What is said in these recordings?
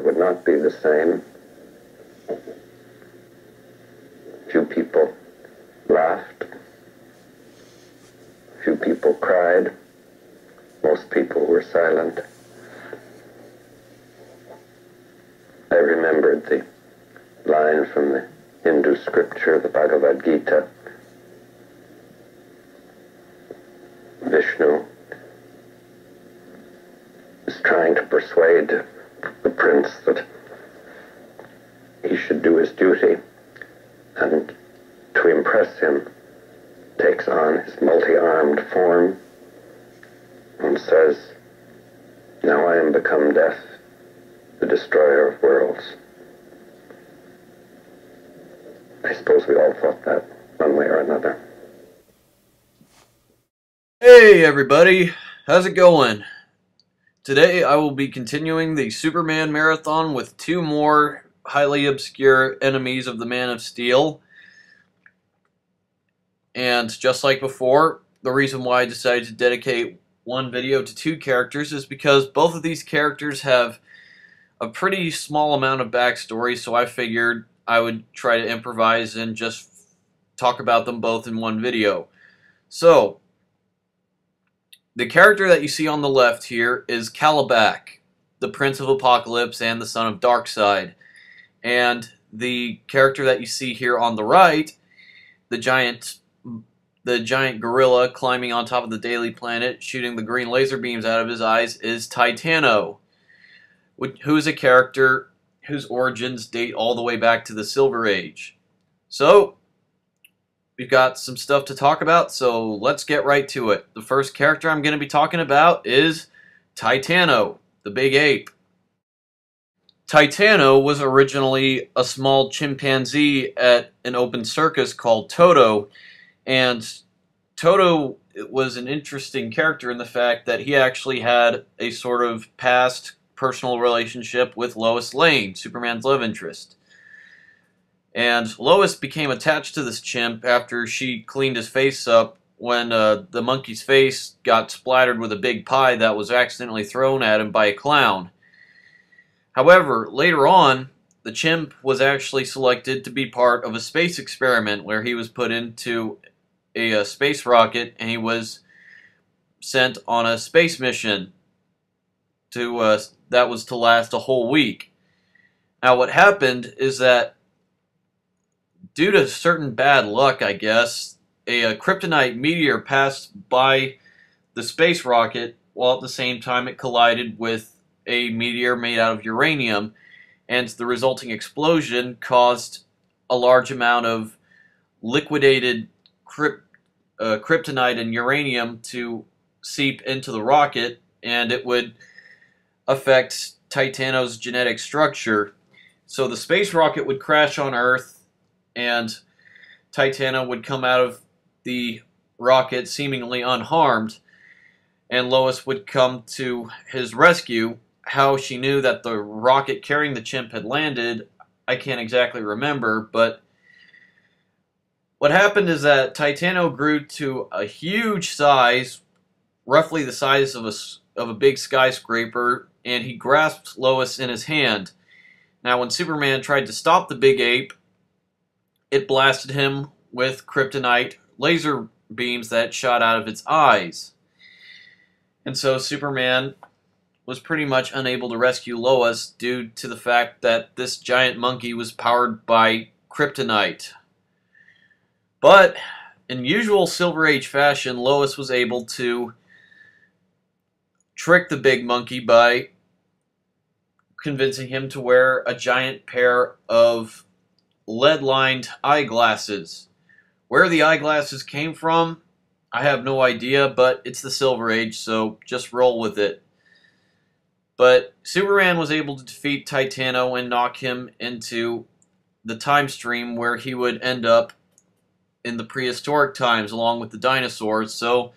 world would not be the same. Few people laughed. Few people cried. Most people were silent. I remembered the line from the Hindu scripture, the Bhagavad Gita. Vishnu is trying to persuade the prince that he should do his duty, and to impress him takes on his multi-armed form and says, "Now I am become death, the destroyer of worlds." I suppose we all thought that one way or another. Hey everybody, how's it going? Today I will be continuing the Superman marathon with two more highly obscure enemies of the Man of Steel. And just like before, the reason why I decided to dedicate one video to two characters is because both of these characters have a pretty small amount of backstory, so I figured I would try to improvise and just talk about them both in one video. So, the character that you see on the left here is Kalibak, the Prince of Apocalypse and the son of Darkseid. And the character that you see here on the right, the giant gorilla climbing on top of the Daily Planet, shooting the green laser beams out of his eyes, is Titano, who is a character whose origins date all the way back to the Silver Age. So, we've got some stuff to talk about, so let's get right to it. The first character I'm going to be talking about is Titano, the big ape. Titano was originally a small chimpanzee at an open circus called Toto, and Toto was an interesting character in the fact that he actually had a sort of past personal relationship with Lois Lane, Superman's love interest. And Lois became attached to this chimp after she cleaned his face up when the monkey's face got splattered with a big pie that was accidentally thrown at him by a clown. However, later on, the chimp was actually selected to be part of a space experiment where he was put into a space rocket and he was sent on a space mission that was to last a whole week. Now what happened is that due to certain bad luck, I guess, a kryptonite meteor passed by the space rocket while at the same time it collided with a meteor made out of uranium, and the resulting explosion caused a large amount of liquidated kryptonite and uranium to seep into the rocket, and it would affect Titano's genetic structure. So the space rocket would crash on Earth, and Titano would come out of the rocket seemingly unharmed, and Lois would come to his rescue. How she knew that the rocket carrying the chimp had landed, I can't exactly remember, but what happened is that Titano grew to a huge size, roughly the size of a big skyscraper, and he grasped Lois in his hand. Now when Superman tried to stop the big ape, it blasted him with kryptonite laser beams that shot out of its eyes. And so Superman was pretty much unable to rescue Lois due to the fact that this giant monkey was powered by kryptonite. But in usual Silver Age fashion, Lois was able to trick the big monkey by convincing him to wear a giant pair of lead-lined eyeglasses. Where the eyeglasses came from, I have no idea, but it's the Silver Age, so just roll with it. But Superman was able to defeat Titano and knock him into the time stream where he would end up in the prehistoric times along with the dinosaurs, so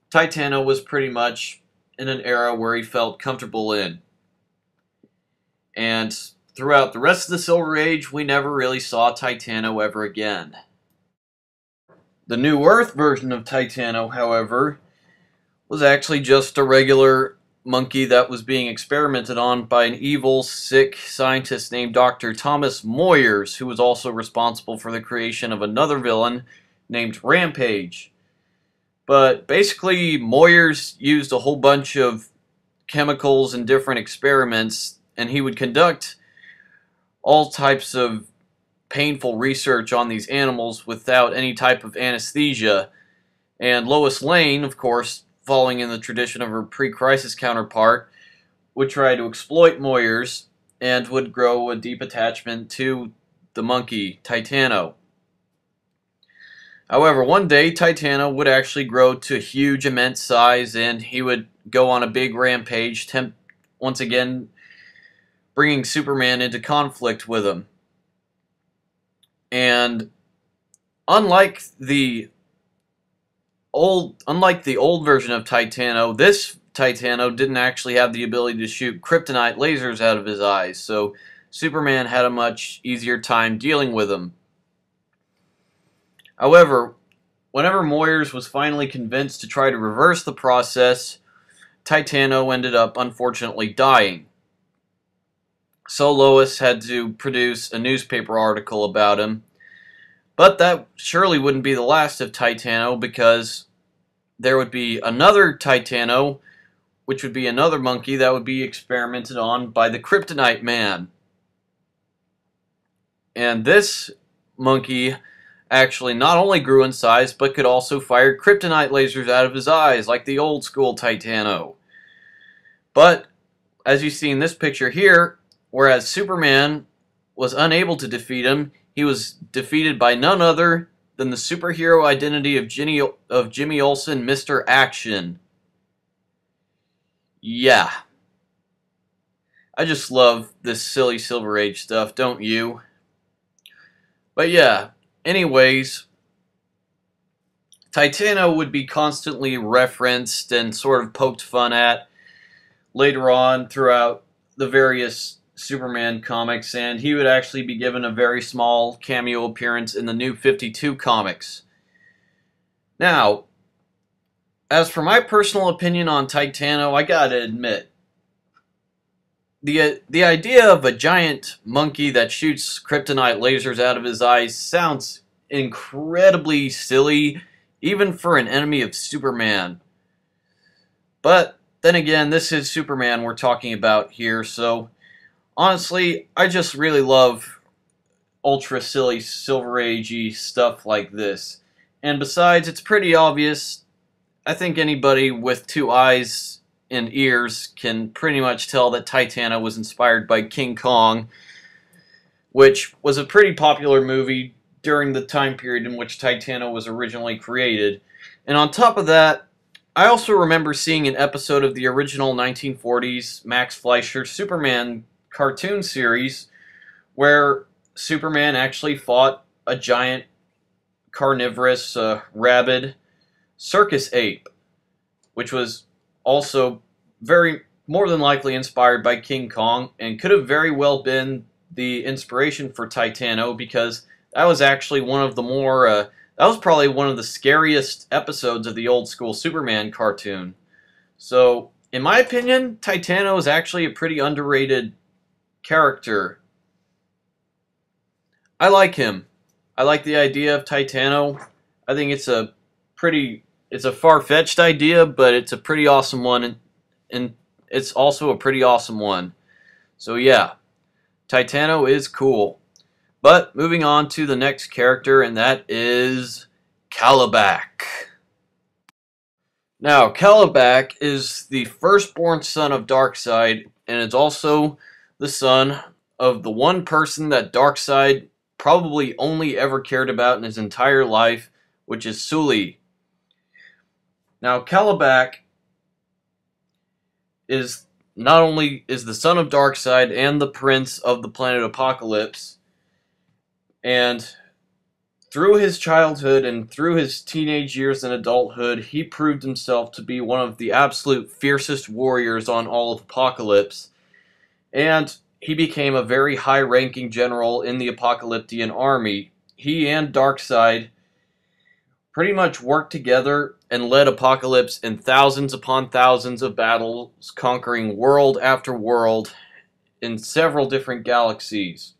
Titano was pretty much in an era where he felt comfortable in. And throughout the rest of the Silver Age, we never really saw Titano ever again. The New Earth version of Titano, however, was actually just a regular monkey that was being experimented on by an evil, sick scientist named Dr. Thomas Moyers, who was also responsible for the creation of another villain named Rampage. But basically, Moyers used a whole bunch of chemicals and different experiments, and he would conduct all types of painful research on these animals without any type of anesthesia. And Lois Lane, of course, following in the tradition of her pre-crisis counterpart, would try to exploit Moyers and would grow a deep attachment to the monkey, Titano. However, one day, Titano would actually grow to huge, immense size, and he would go on a big rampage, once again bringing Superman into conflict with him. And unlike the old version of Titano, this Titano didn't actually have the ability to shoot kryptonite lasers out of his eyes, so Superman had a much easier time dealing with him. However, whenever Moyers was finally convinced to try to reverse the process, Titano ended up unfortunately dying. So Lois had to produce a newspaper article about him. But that surely wouldn't be the last of Titano, because there would be another Titano, which would be another monkey that would be experimented on by the Kryptonite Man. And this monkey actually not only grew in size, but could also fire kryptonite lasers out of his eyes, like the old school Titano. But, as you see in this picture here, whereas Superman was unable to defeat him, he was defeated by none other than the superhero identity of Jimmy Olsen, Mr. Action. Yeah. I just love this silly Silver Age stuff, don't you? But yeah, anyways, Titano would be constantly referenced and sort of poked fun at later on throughout the various Superman comics, and he would actually be given a very small cameo appearance in the New 52 comics. Now, as for my personal opinion on Titano, I gotta admit, the idea of a giant monkey that shoots kryptonite lasers out of his eyes sounds incredibly silly, even for an enemy of Superman. But then again, this is Superman we're talking about here, so honestly, I just really love ultra silly Silver Agey stuff like this. And besides, it's pretty obvious. I think anybody with two eyes and ears can pretty much tell that Titano was inspired by King Kong, which was a pretty popular movie during the time period in which Titano was originally created. And on top of that, I also remember seeing an episode of the original 1940s Max Fleischer Superman cartoon series where Superman actually fought a giant carnivorous rabid circus ape, which was also more than likely inspired by King Kong, and could have very well been the inspiration for Titano, because that was actually one of the more that was probably one of the scariest episodes of the old school Superman cartoon. So, in my opinion, Titano is actually a pretty underrated character. I like him. I like the idea of Titano. I think it's a far-fetched idea, but it's a pretty awesome one, and it's also a pretty awesome one. So yeah, Titano is cool. But moving on to the next character, and that is Kalibak. Now, Kalibak is the firstborn son of Darkseid, and is also the son of the one person that Darkseid probably only ever cared about in his entire life, which is Sully. Now, Kalibak is not only the son of Darkseid and the prince of the planet Apocalypse, and through his childhood and through his teenage years and adulthood, he proved himself to be one of the absolute fiercest warriors on all of Apocalypse, and he became a very high-ranking general in the Apocalyptian army. He and Darkseid pretty much worked together and led Apocalypse in thousands upon thousands of battles, conquering world after world in several different galaxies.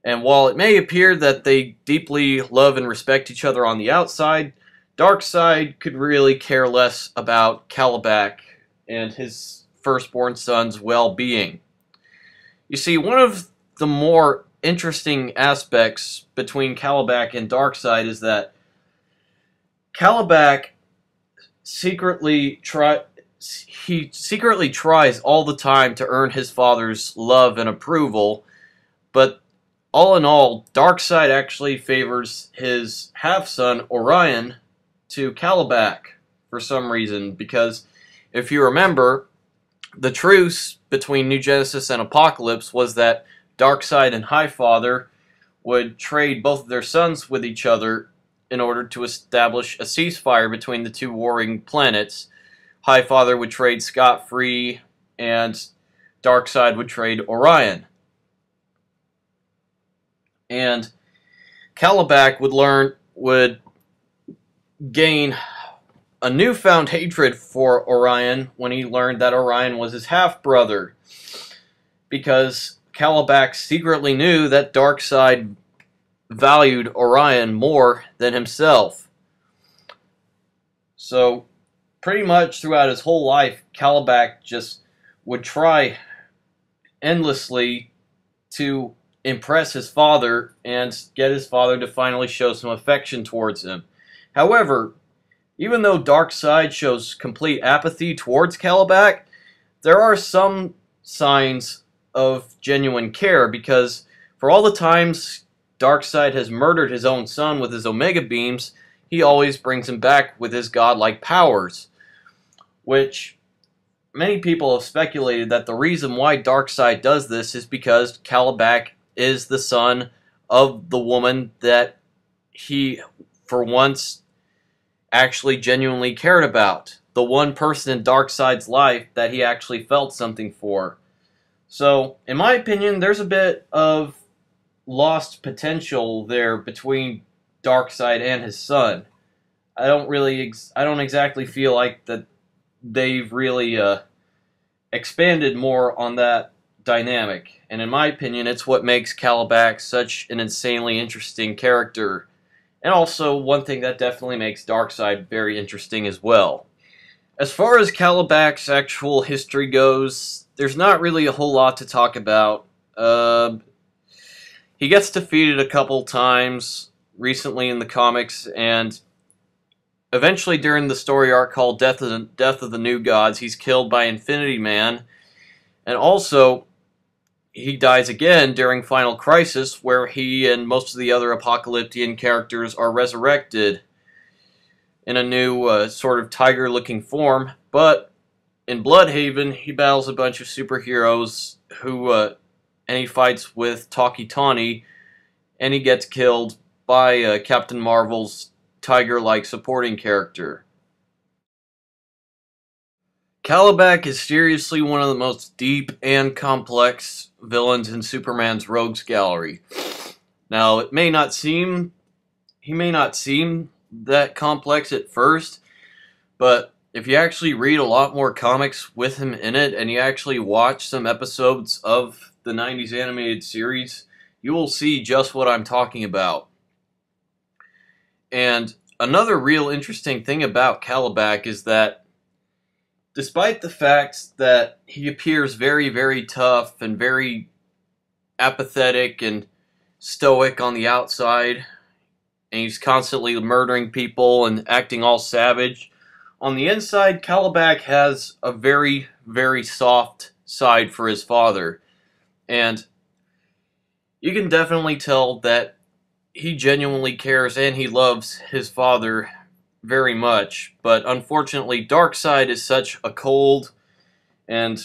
And while it may appear that they deeply love and respect each other on the outside, Darkseid could really care less about Kalibak and his firstborn son's well-being. You see, one of the more interesting aspects between Kalibak and Darkseid is that Kalibak secretly tries all the time to earn his father's love and approval, but all in all, Darkseid actually favors his half-son Orion to Kalibak for some reason, because if you remember, the truce between New Genesis and Apocalypse was that Darkseid and Highfather would trade both of their sons with each other in order to establish a ceasefire between the two warring planets. Highfather would trade scot-free, and Darkseid would trade Orion. And Kalibak would gain a newfound hatred for Orion when he learned that Orion was his half-brother, because Kalibak secretly knew that Darkseid valued Orion more than himself. So, pretty much throughout his whole life, Kalibak just would try endlessly to impress his father and get his father to finally show some affection towards him. However, even though Darkseid shows complete apathy towards Kalibak, there are some signs of genuine care, because for all the times Darkseid has murdered his own son with his Omega Beams, he always brings him back with his godlike powers, which many people have speculated that the reason why Darkseid does this is because Kalibak is the son of the woman that he, for once, actually genuinely cared about. The one person in Darkseid's life that he actually felt something for. So, in my opinion, there's a bit of lost potential there between Darkseid and his son. I don't exactly feel like that they've really expanded more on that dynamic. And in my opinion, it's what makes Kalibak such an insanely interesting character. And also one thing that definitely makes Darkseid very interesting as well. As far as Kalibak's actual history goes, there's not really a whole lot to talk about. He gets defeated a couple times recently in the comics, and eventually during the story arc called Death of the New Gods, he's killed by Infinity Man. And also, he dies again during Final Crisis, where he and most of the other Apocalyptian characters are resurrected in a new sort of tiger-looking form. But in Bloodhaven, he battles a bunch of superheroes and he fights with Tawny, and he gets killed by Captain Marvel's tiger-like supporting character. Kalibak is seriously one of the most deep and complex villains in Superman's rogues gallery. Now, he may not seem that complex at first, but if you actually read a lot more comics with him in it, and you actually watch some episodes of the 90s animated series, you will see just what I'm talking about. And another real interesting thing about Kalibak is that despite the fact that he appears very, very tough and very apathetic and stoic on the outside, and he's constantly murdering people and acting all savage, on the inside, Kalibak has a very, very soft side for his father. And you can definitely tell that he genuinely cares and he loves his father very much, but unfortunately Darkseid is such a cold and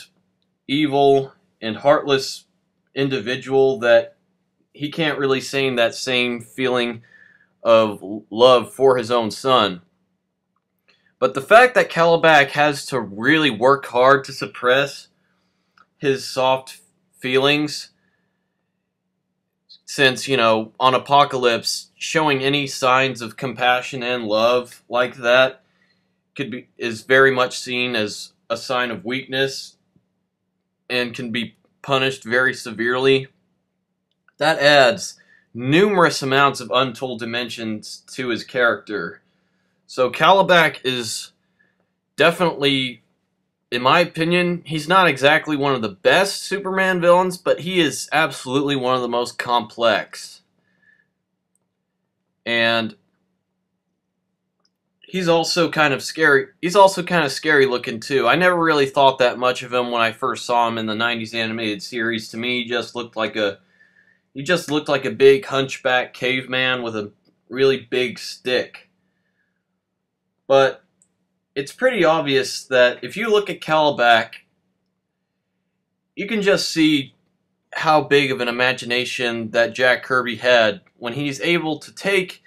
evil and heartless individual that he can't really say that same feeling of love for his own son. But the fact that Kalibak has to really work hard to suppress his soft feelings since, you know, on Apocalypse, showing any signs of compassion and love like that is very much seen as a sign of weakness and can be punished very severely. That adds numerous amounts of untold dimensions to his character. So Kalibak is definitely, in my opinion, he's not exactly one of the best Superman villains, but he is absolutely one of the most complex. And he's also kind of scary. He's also kind of scary looking too. I never really thought that much of him when I first saw him in the 90s animated series. To me, he just looked like a big hunchback caveman with a really big stick. But it's pretty obvious that if you look at Kalibak, you can just see how big of an imagination that Jack Kirby had when he's able to take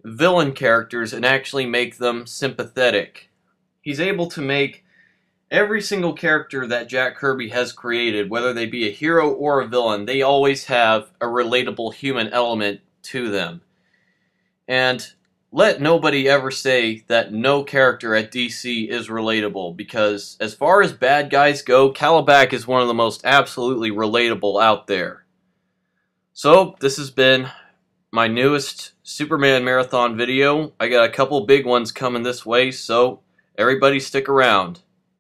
villain characters and actually make them sympathetic. He's able to make every single character that Jack Kirby has created, whether they be a hero or a villain, they always have a relatable human element to them. And let nobody ever say that no character at DC is relatable, because as far as bad guys go, Kalibak is one of the most absolutely relatable out there. So, this has been my newest Superman Marathon video. I got a couple big ones coming this way, so everybody stick around.